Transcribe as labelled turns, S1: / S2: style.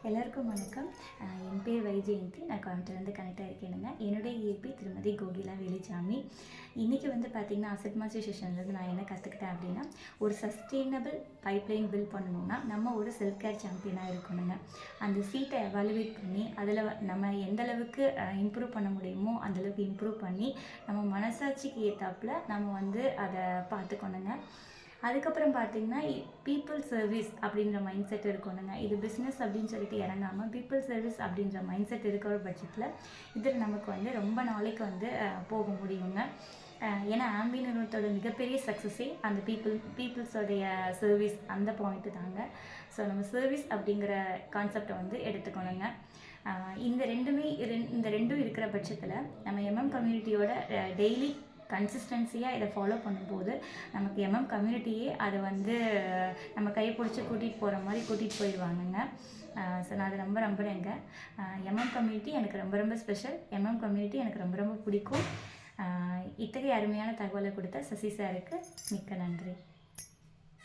S1: எல்லாருக்கும் வணக்கம். என் பேர் வைஜெயந்தி. நான் கோயம்புத்தூர்லேருந்து கனெக்ட் ஆகிருக்கேனுங்க. என்னுடைய ஏபி திருமதி கோகிலா வேலுச்சாமி. இன்றைக்கி வந்து பார்த்திங்கன்னா அசெட் மாஸ்டரைசேஷன்லேருந்து நான் என்ன கற்றுக்கிட்டேன் அப்படின்னா, ஒரு சஸ்டெயினபிள் பைப்லைன் பில்ட் பண்ணணும்னா நம்ம ஒரு செல்ஃப் கேர் சாம்பியனாக இருக்கணுங்க. அந்த சீட்டை எவாலுவேட் பண்ணி அதில் நம்ம எந்த அளவுக்கு இம்ப்ரூவ் பண்ண முடியுமோ அந்தளவுக்கு இம்ப்ரூவ் பண்ணி நம்ம மனசாட்சிக்கு ஏற்றாப்புல நம்ம வந்து அதை பார்த்துக்கணுங்க. அதுக்கப்புறம் பார்த்திங்கன்னா பீப்புள் சர்வீஸ் அப்படின்ற மைண்ட் செட் இருக்கணுங்க. இது பிஸ்னஸ் அப்படின்னு சொல்லிட்டு இறங்காமல் பீப்புள் சர்வீஸ் அப்படின்ற மைண்ட் செட் இருக்கிற பட்சத்தில் இதில் நமக்கு வந்து ரொம்ப நாளைக்கு வந்து போக முடியுங்க. ஏன்னா ஆம்பி நிறுவனத்தோட மிகப்பெரிய சக்ஸஸே அந்த பீப்புள்ஸோடைய சர்வீஸ் அந்த பாயிண்ட்டு தாங்க. ஸோ நம்ம சர்வீஸ் அப்படிங்கிற கான்செப்டை வந்து எடுத்துக்கணுங்க. இந்த ரெண்டும் இருக்கிற பட்சத்தில் நம்ம எம்எம் கம்யூனிட்டியோட டெய்லி கன்சிஸ்டன்சியாக இதை ஃபாலோ பண்ணும்போது நமக்கு எம்எம் கம்யூனிட்டியே அதை வந்து நம்ம கையை பிடிச்சி கூட்டிகிட்டு போகிற மாதிரி கூட்டிகிட்டு போயிடுவாங்கங்க. ஸோ நான் அதை ரொம்ப நம்புகிறேங்க. எம்எம் கம்யூனிட்டி எனக்கு ரொம்ப ரொம்ப ஸ்பெஷல். எம்எம் கம்யூனிட்டி எனக்கு ரொம்ப ரொம்ப பிடிக்கும். இத்தகைய அருமையான தகவலை கொடுத்த சசி சாருக்கு மிக்க நன்றி.